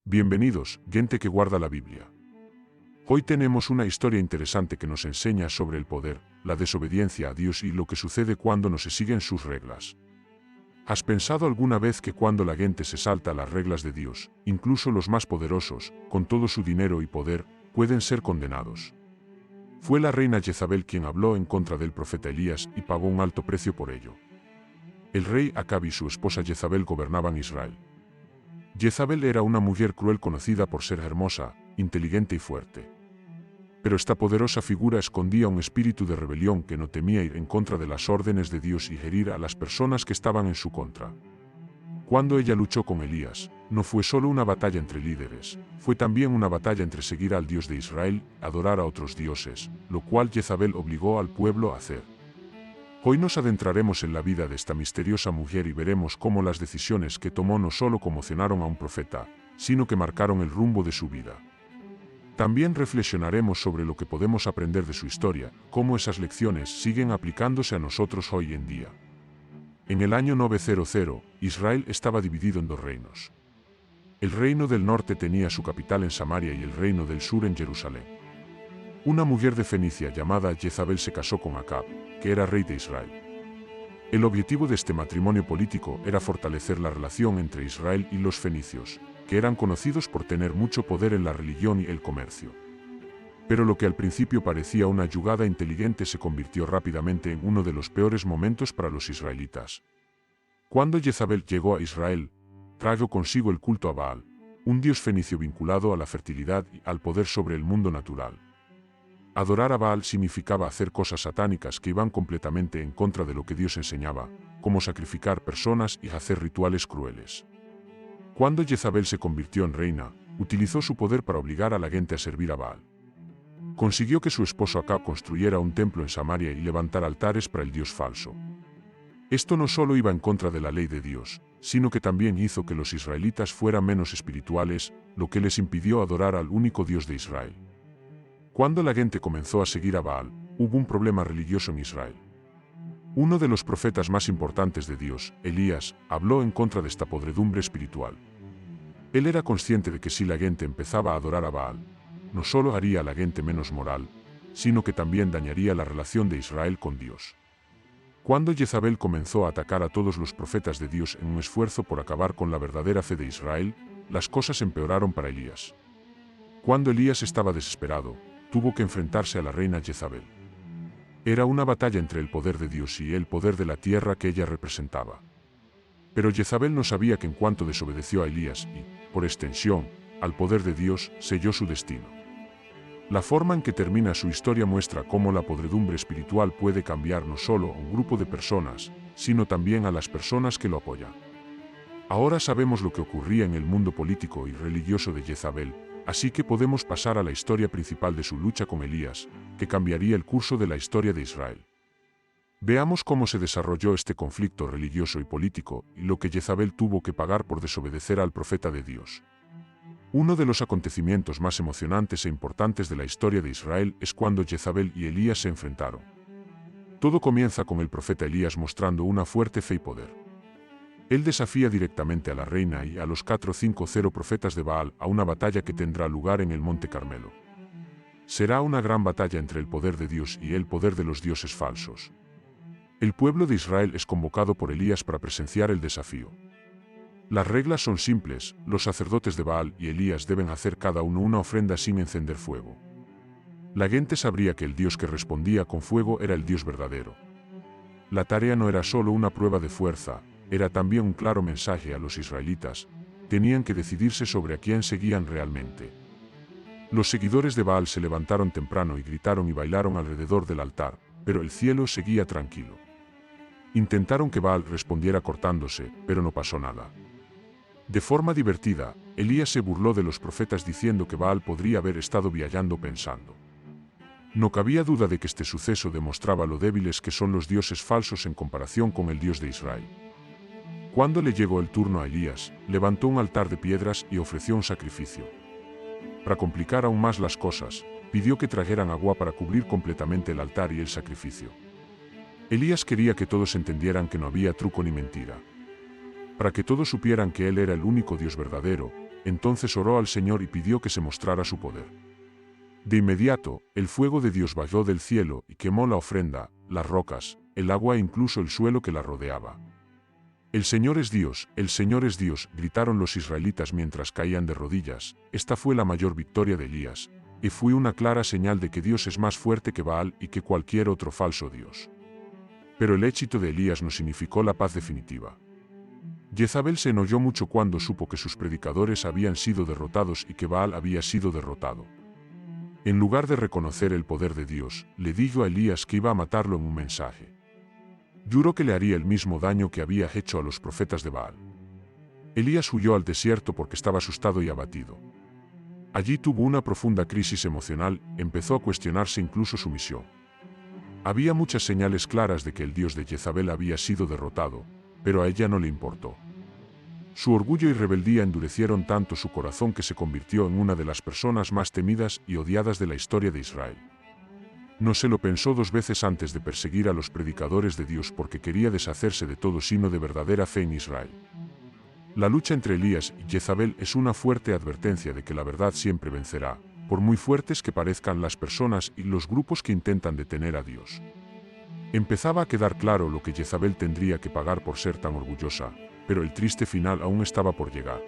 Bienvenidos, gente que guarda la Biblia. Hoy tenemos una historia interesante que nos enseña sobre el poder, la desobediencia a Dios y lo que sucede cuando no se siguen sus reglas. ¿Has pensado alguna vez que cuando la gente se salta a las reglas de Dios, incluso los más poderosos, con todo su dinero y poder, pueden ser condenados? Fue la reina Jezabel quien habló en contra del profeta Elías y pagó un alto precio por ello. El rey Acab y su esposa Jezabel gobernaban Israel. Jezabel era una mujer cruel conocida por ser hermosa, inteligente y fuerte. Pero esta poderosa figura escondía un espíritu de rebelión que no temía ir en contra de las órdenes de Dios y herir a las personas que estaban en su contra. Cuando ella luchó con Elías, no fue solo una batalla entre líderes, fue también una batalla entre seguir al Dios de Israel y adorar a otros dioses, lo cual Jezabel obligó al pueblo a hacer. Hoy nos adentraremos en la vida de esta misteriosa mujer y veremos cómo las decisiones que tomó no solo conmocionaron a un profeta, sino que marcaron el rumbo de su vida. También reflexionaremos sobre lo que podemos aprender de su historia, cómo esas lecciones siguen aplicándose a nosotros hoy en día. En el año 900, Israel estaba dividido en dos reinos. El reino del norte tenía su capital en Samaria y el reino del sur en Jerusalén. Una mujer de Fenicia llamada Jezabel se casó con Acab, que era rey de Israel. El objetivo de este matrimonio político era fortalecer la relación entre Israel y los fenicios, que eran conocidos por tener mucho poder en la religión y el comercio. Pero lo que al principio parecía una jugada inteligente se convirtió rápidamente en uno de los peores momentos para los israelitas. Cuando Jezabel llegó a Israel, trajo consigo el culto a Baal, un dios fenicio vinculado a la fertilidad y al poder sobre el mundo natural. Adorar a Baal significaba hacer cosas satánicas que iban completamente en contra de lo que Dios enseñaba, como sacrificar personas y hacer rituales crueles. Cuando Jezabel se convirtió en reina, utilizó su poder para obligar a la gente a servir a Baal. Consiguió que su esposo Acab construyera un templo en Samaria y levantara altares para el Dios falso. Esto no solo iba en contra de la ley de Dios, sino que también hizo que los israelitas fueran menos espirituales, lo que les impidió adorar al único Dios de Israel. Cuando la gente comenzó a seguir a Baal, hubo un problema religioso en Israel. Uno de los profetas más importantes de Dios, Elías, habló en contra de esta podredumbre espiritual. Él era consciente de que si la gente empezaba a adorar a Baal, no solo haría a la gente menos moral, sino que también dañaría la relación de Israel con Dios. Cuando Jezabel comenzó a atacar a todos los profetas de Dios en un esfuerzo por acabar con la verdadera fe de Israel, las cosas empeoraron para Elías. Cuando Elías estaba desesperado, tuvo que enfrentarse a la reina Jezabel. Era una batalla entre el poder de Dios y el poder de la tierra que ella representaba. Pero Jezabel no sabía que en cuanto desobedeció a Elías y, por extensión, al poder de Dios, selló su destino. La forma en que termina su historia muestra cómo la podredumbre espiritual puede cambiar no solo a un grupo de personas, sino también a las personas que lo apoyan. Ahora sabemos lo que ocurría en el mundo político y religioso de Jezabel, así que podemos pasar a la historia principal de su lucha con Elías, que cambiaría el curso de la historia de Israel. Veamos cómo se desarrolló este conflicto religioso y político, y lo que Jezabel tuvo que pagar por desobedecer al profeta de Dios. Uno de los acontecimientos más emocionantes e importantes de la historia de Israel es cuando Jezabel y Elías se enfrentaron. Todo comienza con el profeta Elías mostrando una fuerte fe y poder. Él desafía directamente a la reina y a los 450 profetas de Baal a una batalla que tendrá lugar en el Monte Carmelo. Será una gran batalla entre el poder de Dios y el poder de los dioses falsos. El pueblo de Israel es convocado por Elías para presenciar el desafío. Las reglas son simples, los sacerdotes de Baal y Elías deben hacer cada uno una ofrenda sin encender fuego. La gente sabría que el Dios que respondía con fuego era el Dios verdadero. La tarea no era solo una prueba de fuerza, era también un claro mensaje a los israelitas, tenían que decidirse sobre a quién seguían realmente. Los seguidores de Baal se levantaron temprano y gritaron y bailaron alrededor del altar, pero el cielo seguía tranquilo. Intentaron que Baal respondiera cortándose, pero no pasó nada. De forma divertida, Elías se burló de los profetas diciendo que Baal podría haber estado viajando pensando. No cabía duda de que este suceso demostraba lo débiles que son los dioses falsos en comparación con el Dios de Israel. Cuando le llegó el turno a Elías, levantó un altar de piedras y ofreció un sacrificio. Para complicar aún más las cosas, pidió que trajeran agua para cubrir completamente el altar y el sacrificio. Elías quería que todos entendieran que no había truco ni mentira. Para que todos supieran que él era el único Dios verdadero, entonces oró al Señor y pidió que se mostrara su poder. De inmediato, el fuego de Dios bajó del cielo y quemó la ofrenda, las rocas, el agua e incluso el suelo que la rodeaba. El Señor es Dios, el Señor es Dios, gritaron los israelitas mientras caían de rodillas. Esta fue la mayor victoria de Elías, y fue una clara señal de que Dios es más fuerte que Baal y que cualquier otro falso dios. Pero el éxito de Elías no significó la paz definitiva. Jezabel se enojó mucho cuando supo que sus predicadores habían sido derrotados y que Baal había sido derrotado. En lugar de reconocer el poder de Dios, le dijo a Elías que iba a matarlo en un mensaje. Juró que le haría el mismo daño que había hecho a los profetas de Baal. Elías huyó al desierto porque estaba asustado y abatido. Allí tuvo una profunda crisis emocional, empezó a cuestionarse incluso su misión. Había muchas señales claras de que el dios de Jezabel había sido derrotado, pero a ella no le importó. Su orgullo y rebeldía endurecieron tanto su corazón que se convirtió en una de las personas más temidas y odiadas de la historia de Israel. No se lo pensó dos veces antes de perseguir a los predicadores de Dios porque quería deshacerse de todo signo de verdadera fe en Israel. La lucha entre Elías y Jezabel es una fuerte advertencia de que la verdad siempre vencerá, por muy fuertes que parezcan las personas y los grupos que intentan detener a Dios. Empezaba a quedar claro lo que Jezabel tendría que pagar por ser tan orgullosa, pero el triste final aún estaba por llegar.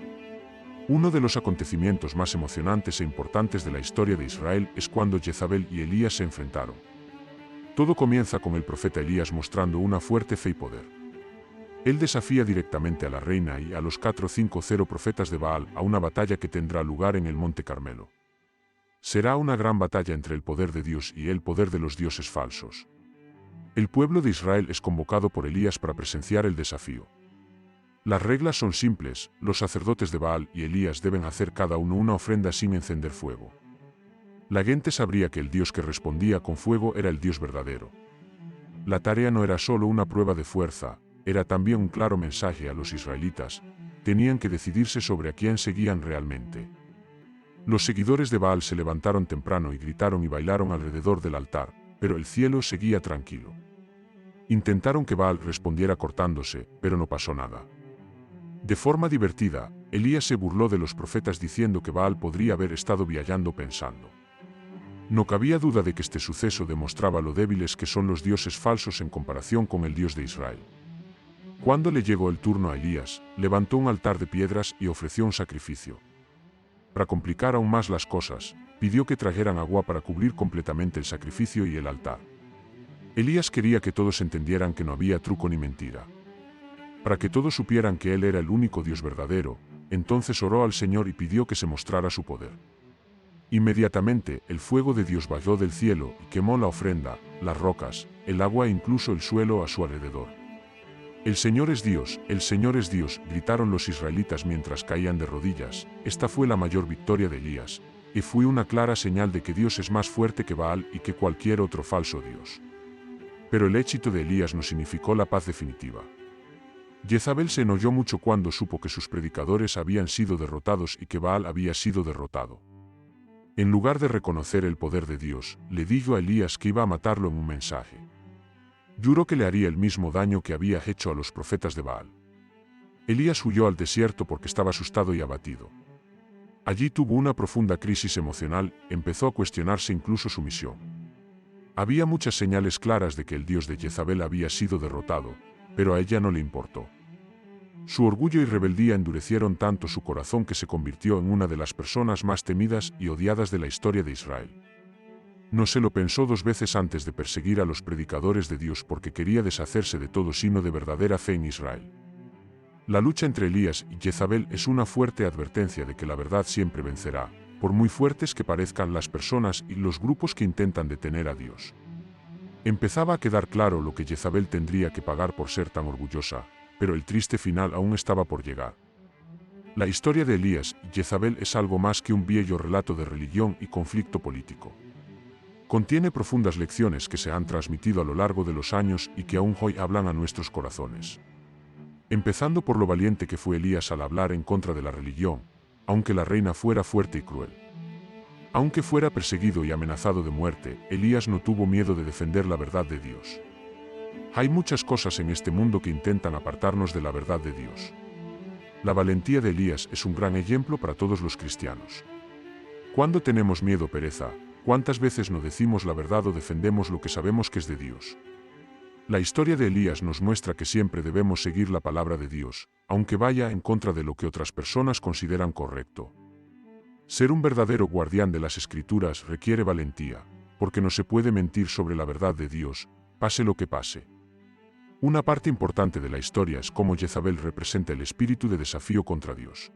Uno de los acontecimientos más emocionantes e importantes de la historia de Israel es cuando Jezabel y Elías se enfrentaron. Todo comienza con el profeta Elías mostrando una fuerte fe y poder. Él desafía directamente a la reina y a los 450 profetas de Baal a una batalla que tendrá lugar en el Monte Carmelo. Será una gran batalla entre el poder de Dios y el poder de los dioses falsos. El pueblo de Israel es convocado por Elías para presenciar el desafío. Las reglas son simples, los sacerdotes de Baal y Elías deben hacer cada uno una ofrenda sin encender fuego. La gente sabría que el Dios que respondía con fuego era el Dios verdadero. La tarea no era solo una prueba de fuerza, era también un claro mensaje a los israelitas, tenían que decidirse sobre a quién seguían realmente. Los seguidores de Baal se levantaron temprano y gritaron y bailaron alrededor del altar, pero el cielo seguía tranquilo. Intentaron que Baal respondiera cortándose, pero no pasó nada. De forma divertida, Elías se burló de los profetas diciendo que Baal podría haber estado viajando pensando. No cabía duda de que este suceso demostraba lo débiles que son los dioses falsos en comparación con el Dios de Israel. Cuando le llegó el turno a Elías, levantó un altar de piedras y ofreció un sacrificio. Para complicar aún más las cosas, pidió que trajeran agua para cubrir completamente el sacrificio y el altar. Elías quería que todos entendieran que no había truco ni mentira. Para que todos supieran que él era el único Dios verdadero, entonces oró al Señor y pidió que se mostrara su poder. Inmediatamente, el fuego de Dios bajó del cielo y quemó la ofrenda, las rocas, el agua e incluso el suelo a su alrededor. El Señor es Dios, el Señor es Dios, gritaron los israelitas mientras caían de rodillas. Esta fue la mayor victoria de Elías, y fue una clara señal de que Dios es más fuerte que Baal y que cualquier otro falso Dios. Pero el éxito de Elías no significó la paz definitiva. Jezabel se enojó mucho cuando supo que sus predicadores habían sido derrotados y que Baal había sido derrotado. En lugar de reconocer el poder de Dios, le dijo a Elías que iba a matarlo en un mensaje. Juró que le haría el mismo daño que había hecho a los profetas de Baal. Elías huyó al desierto porque estaba asustado y abatido. Allí tuvo una profunda crisis emocional, empezó a cuestionarse incluso su misión. Había muchas señales claras de que el dios de Jezabel había sido derrotado, pero a ella no le importó. Su orgullo y rebeldía endurecieron tanto su corazón que se convirtió en una de las personas más temidas y odiadas de la historia de Israel. No se lo pensó dos veces antes de perseguir a los predicadores de Dios porque quería deshacerse de todo signo de verdadera fe en Israel. La lucha entre Elías y Jezabel es una fuerte advertencia de que la verdad siempre vencerá, por muy fuertes que parezcan las personas y los grupos que intentan detener a Dios. Empezaba a quedar claro lo que Jezabel tendría que pagar por ser tan orgullosa, pero el triste final aún estaba por llegar. La historia de Elías y Jezabel es algo más que un viejo relato de religión y conflicto político. Contiene profundas lecciones que se han transmitido a lo largo de los años y que aún hoy hablan a nuestros corazones. Empezando por lo valiente que fue Elías al hablar en contra de la religión, aunque la reina fuera fuerte y cruel. Aunque fuera perseguido y amenazado de muerte, Elías no tuvo miedo de defender la verdad de Dios. Hay muchas cosas en este mundo que intentan apartarnos de la verdad de Dios. La valentía de Elías es un gran ejemplo para todos los cristianos. Cuando tenemos miedo o pereza, ¿cuántas veces no decimos la verdad o defendemos lo que sabemos que es de Dios? La historia de Elías nos muestra que siempre debemos seguir la palabra de Dios, aunque vaya en contra de lo que otras personas consideran correcto. Ser un verdadero guardián de las Escrituras requiere valentía, porque no se puede mentir sobre la verdad de Dios, pase lo que pase. Una parte importante de la historia es cómo Jezabel representa el espíritu de desafío contra Dios.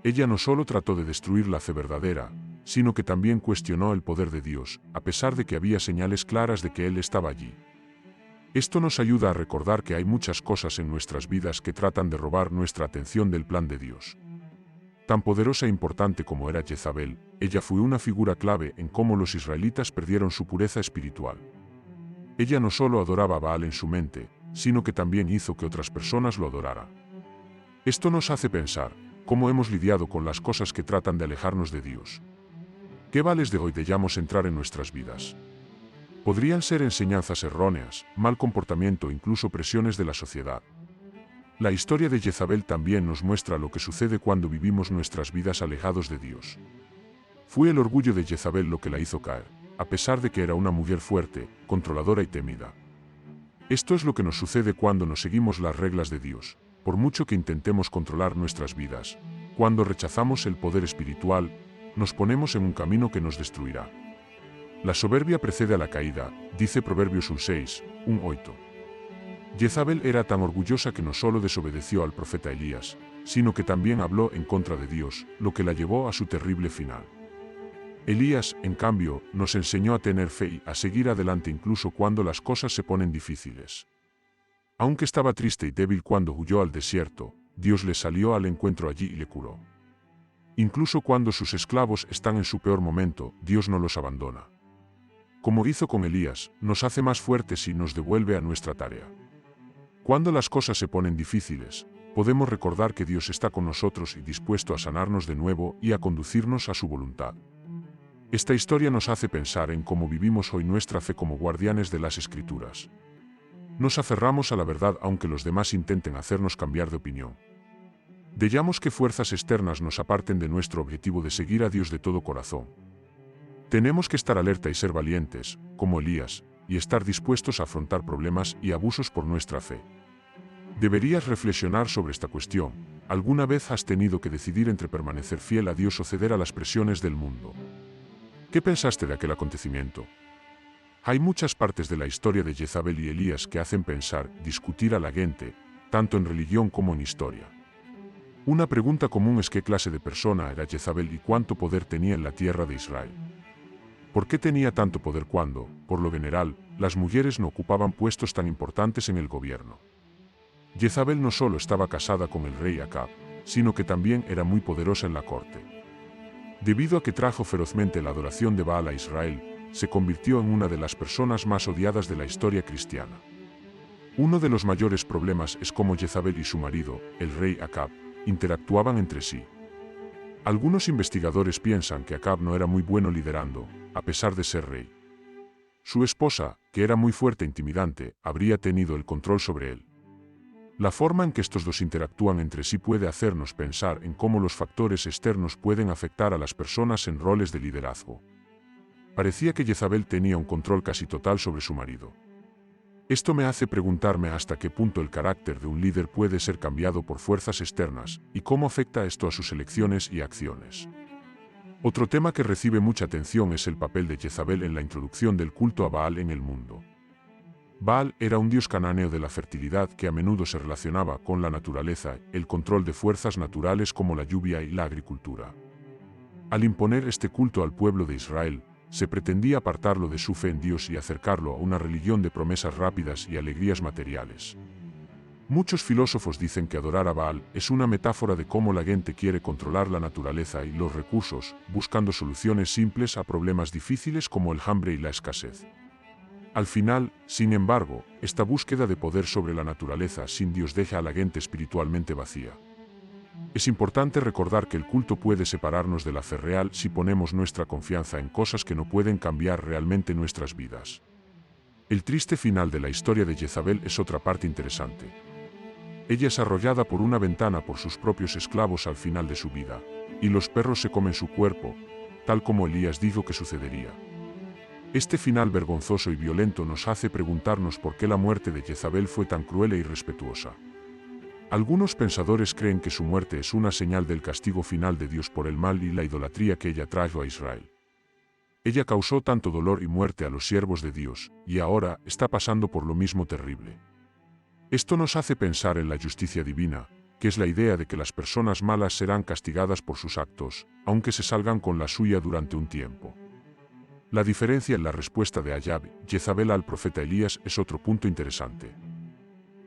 Ella no solo trató de destruir la fe verdadera, sino que también cuestionó el poder de Dios, a pesar de que había señales claras de que Él estaba allí. Esto nos ayuda a recordar que hay muchas cosas en nuestras vidas que tratan de robar nuestra atención del plan de Dios. Tan poderosa e importante como era Jezabel, ella fue una figura clave en cómo los israelitas perdieron su pureza espiritual. Ella no solo adoraba a Baal en su mente, sino que también hizo que otras personas lo adoraran. Esto nos hace pensar cómo hemos lidiado con las cosas que tratan de alejarnos de Dios. ¿Qué vales de hoy dejamos entrar en nuestras vidas? Podrían ser enseñanzas erróneas, mal comportamiento o incluso presiones de la sociedad. La historia de Jezabel también nos muestra lo que sucede cuando vivimos nuestras vidas alejados de Dios. Fue el orgullo de Jezabel lo que la hizo caer, a pesar de que era una mujer fuerte, controladora y temida. Esto es lo que nos sucede cuando no seguimos las reglas de Dios, por mucho que intentemos controlar nuestras vidas. Cuando rechazamos el poder espiritual, nos ponemos en un camino que nos destruirá. La soberbia precede a la caída, dice Proverbios 1:6, 1:8. Jezabel era tan orgullosa que no solo desobedeció al profeta Elías, sino que también habló en contra de Dios, lo que la llevó a su terrible final. Elías, en cambio, nos enseñó a tener fe y a seguir adelante incluso cuando las cosas se ponen difíciles. Aunque estaba triste y débil cuando huyó al desierto, Dios le salió al encuentro allí y le curó. Incluso cuando sus esclavos están en su peor momento, Dios no los abandona. Como hizo con Elías, nos hace más fuertes y nos devuelve a nuestra tarea. Cuando las cosas se ponen difíciles, podemos recordar que Dios está con nosotros y dispuesto a sanarnos de nuevo y a conducirnos a su voluntad. Esta historia nos hace pensar en cómo vivimos hoy nuestra fe como guardianes de las Escrituras. Nos aferramos a la verdad aunque los demás intenten hacernos cambiar de opinión. Dejamos que fuerzas externas nos aparten de nuestro objetivo de seguir a Dios de todo corazón. Tenemos que estar alerta y ser valientes, como Elías, y estar dispuestos a afrontar problemas y abusos por nuestra fe. Deberías reflexionar sobre esta cuestión. ¿Alguna vez has tenido que decidir entre permanecer fiel a Dios o ceder a las presiones del mundo? ¿Qué pensaste de aquel acontecimiento? Hay muchas partes de la historia de Jezabel y Elías que hacen pensar, discutir a la gente, tanto en religión como en historia. Una pregunta común es qué clase de persona era Jezabel y cuánto poder tenía en la tierra de Israel. ¿Por qué tenía tanto poder cuando, por lo general, las mujeres no ocupaban puestos tan importantes en el gobierno? Jezabel no solo estaba casada con el rey Acab, sino que también era muy poderosa en la corte. Debido a que trajo ferozmente la adoración de Baal a Israel, se convirtió en una de las personas más odiadas de la historia cristiana. Uno de los mayores problemas es cómo Jezabel y su marido, el rey Acab, interactuaban entre sí. Algunos investigadores piensan que Acab no era muy bueno liderando, a pesar de ser rey. Su esposa, que era muy fuerte e intimidante, habría tenido el control sobre él. La forma en que estos dos interactúan entre sí puede hacernos pensar en cómo los factores externos pueden afectar a las personas en roles de liderazgo. Parecía que Jezabel tenía un control casi total sobre su marido. Esto me hace preguntarme hasta qué punto el carácter de un líder puede ser cambiado por fuerzas externas, y cómo afecta esto a sus elecciones y acciones. Otro tema que recibe mucha atención es el papel de Jezabel en la introducción del culto a Baal en el mundo. Baal era un dios cananeo de la fertilidad que a menudo se relacionaba con la naturaleza, el control de fuerzas naturales como la lluvia y la agricultura. Al imponer este culto al pueblo de Israel, se pretendía apartarlo de su fe en Dios y acercarlo a una religión de promesas rápidas y alegrías materiales. Muchos filósofos dicen que adorar a Baal es una metáfora de cómo la gente quiere controlar la naturaleza y los recursos, buscando soluciones simples a problemas difíciles como el hambre y la escasez. Al final, sin embargo, esta búsqueda de poder sobre la naturaleza sin Dios deja a la gente espiritualmente vacía. Es importante recordar que el culto puede separarnos de la fe real si ponemos nuestra confianza en cosas que no pueden cambiar realmente nuestras vidas. El triste final de la historia de Jezabel es otra parte interesante. Ella es arrollada por una ventana por sus propios esclavos al final de su vida, y los perros se comen su cuerpo, tal como Elías dijo que sucedería. Este final vergonzoso y violento nos hace preguntarnos por qué la muerte de Jezabel fue tan cruel e irrespetuosa. Algunos pensadores creen que su muerte es una señal del castigo final de Dios por el mal y la idolatría que ella trajo a Israel. Ella causó tanto dolor y muerte a los siervos de Dios, y ahora está pasando por lo mismo terrible. Esto nos hace pensar en la justicia divina, que es la idea de que las personas malas serán castigadas por sus actos, aunque se salgan con la suya durante un tiempo. La diferencia en la respuesta de Ahab y Jezabel al profeta Elías es otro punto interesante.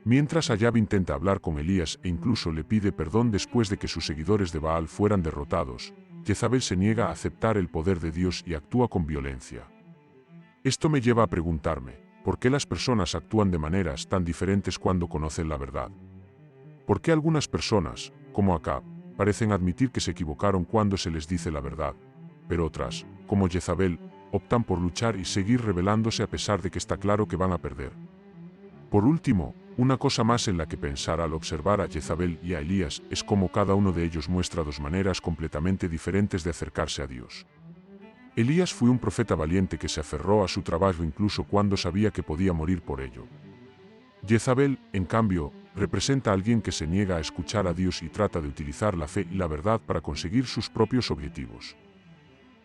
Mientras Ahab intenta hablar con Elías e incluso le pide perdón después de que sus seguidores de Baal fueran derrotados, Jezabel se niega a aceptar el poder de Dios y actúa con violencia. Esto me lleva a preguntarme, ¿por qué las personas actúan de maneras tan diferentes cuando conocen la verdad? ¿Por qué algunas personas, como Acab, parecen admitir que se equivocaron cuando se les dice la verdad, pero otras, como Jezabel, optan por luchar y seguir rebelándose a pesar de que está claro que van a perder? Por último, una cosa más en la que pensar al observar a Jezabel y a Elías es cómo cada uno de ellos muestra dos maneras completamente diferentes de acercarse a Dios. Elías fue un profeta valiente que se aferró a su trabajo incluso cuando sabía que podía morir por ello. Jezabel, en cambio, representa a alguien que se niega a escuchar a Dios y trata de utilizar la fe y la verdad para conseguir sus propios objetivos.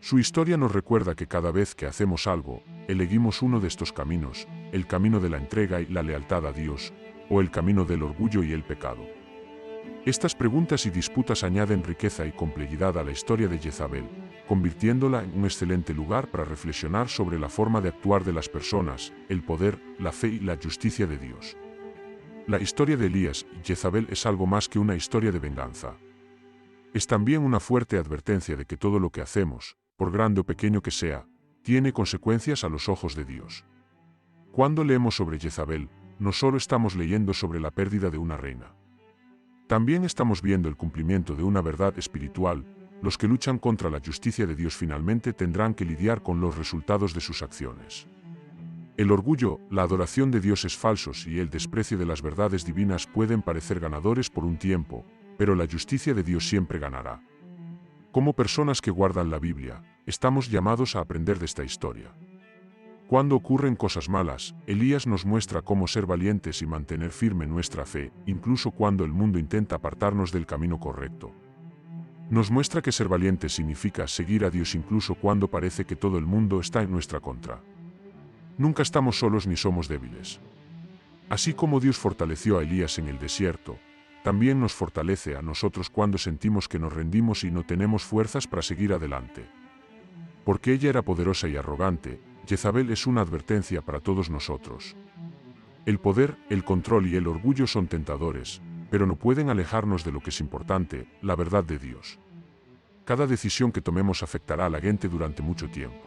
Su historia nos recuerda que cada vez que hacemos algo, elegimos uno de estos caminos, el camino de la entrega y la lealtad a Dios, o el camino del orgullo y el pecado. Estas preguntas y disputas añaden riqueza y complejidad a la historia de Jezabel, convirtiéndola en un excelente lugar para reflexionar sobre la forma de actuar de las personas, el poder, la fe y la justicia de Dios. La historia de Elías y Jezabel es algo más que una historia de venganza. Es también una fuerte advertencia de que todo lo que hacemos, por grande o pequeño que sea, tiene consecuencias a los ojos de Dios. Cuando leemos sobre Jezabel, no solo estamos leyendo sobre la pérdida de una reina. También estamos viendo el cumplimiento de una verdad espiritual. Los que luchan contra la justicia de Dios finalmente tendrán que lidiar con los resultados de sus acciones. El orgullo, la adoración de dioses falsos y el desprecio de las verdades divinas pueden parecer ganadores por un tiempo, pero la justicia de Dios siempre ganará. Como personas que guardan la Biblia, estamos llamados a aprender de esta historia. Cuando ocurren cosas malas, Elías nos muestra cómo ser valientes y mantener firme nuestra fe, incluso cuando el mundo intenta apartarnos del camino correcto. Nos muestra que ser valiente significa seguir a Dios incluso cuando parece que todo el mundo está en nuestra contra. Nunca estamos solos ni somos débiles. Así como Dios fortaleció a Elías en el desierto, también nos fortalece a nosotros cuando sentimos que nos rendimos y no tenemos fuerzas para seguir adelante. Porque ella era poderosa y arrogante, Jezabel es una advertencia para todos nosotros. El poder, el control y el orgullo son tentadores, pero no pueden alejarnos de lo que es importante, la verdad de Dios. Cada decisión que tomemos afectará a la gente durante mucho tiempo.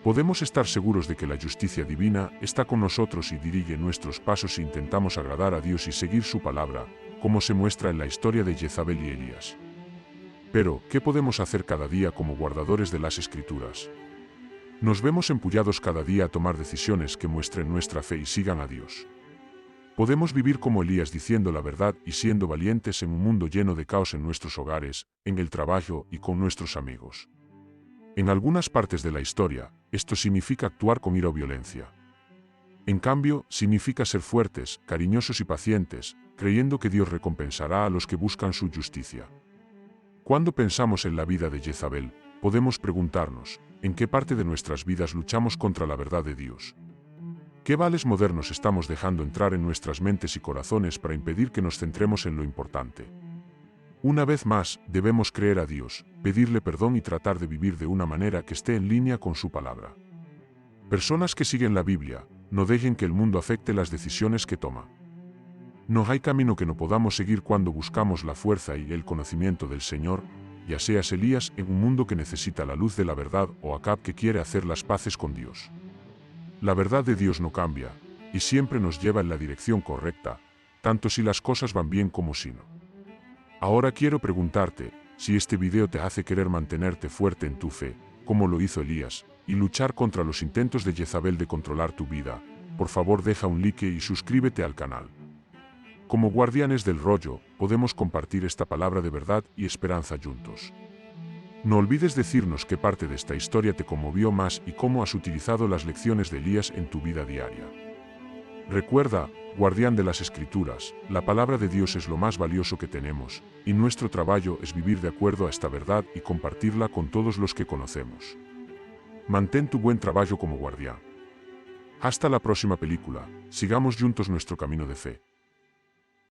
Podemos estar seguros de que la justicia divina está con nosotros y dirige nuestros pasos si intentamos agradar a Dios y seguir su palabra, como se muestra en la historia de Jezabel y Elías. Pero, ¿qué podemos hacer cada día como guardadores de las Escrituras? Nos vemos empujados cada día a tomar decisiones que muestren nuestra fe y sigan a Dios. Podemos vivir como Elías diciendo la verdad y siendo valientes en un mundo lleno de caos en nuestros hogares, en el trabajo y con nuestros amigos. En algunas partes de la historia, esto significa actuar con ira o violencia. En cambio, significa ser fuertes, cariñosos y pacientes, creyendo que Dios recompensará a los que buscan su justicia. Cuando pensamos en la vida de Jezabel, podemos preguntarnos, ¿en qué parte de nuestras vidas luchamos contra la verdad de Dios? ¿Qué vales modernos estamos dejando entrar en nuestras mentes y corazones para impedir que nos centremos en lo importante? Una vez más, debemos creer a Dios, pedirle perdón y tratar de vivir de una manera que esté en línea con su palabra. Personas que siguen la Biblia, no dejen que el mundo afecte las decisiones que toma. No hay camino que no podamos seguir cuando buscamos la fuerza y el conocimiento del Señor, ya seas Elías en un mundo que necesita la luz de la verdad o Acab que quiere hacer las paces con Dios. La verdad de Dios no cambia, y siempre nos lleva en la dirección correcta, tanto si las cosas van bien como si no. Ahora quiero preguntarte, si este video te hace querer mantenerte fuerte en tu fe, como lo hizo Elías, y luchar contra los intentos de Jezabel de controlar tu vida, por favor deja un like y suscríbete al canal. Como guardianes del rollo, podemos compartir esta palabra de verdad y esperanza juntos. No olvides decirnos qué parte de esta historia te conmovió más y cómo has utilizado las lecciones de Elías en tu vida diaria. Recuerda, guardián de las Escrituras, la palabra de Dios es lo más valioso que tenemos, y nuestro trabajo es vivir de acuerdo a esta verdad y compartirla con todos los que conocemos. Mantén tu buen trabajo como guardián. Hasta la próxima película, sigamos juntos nuestro camino de fe.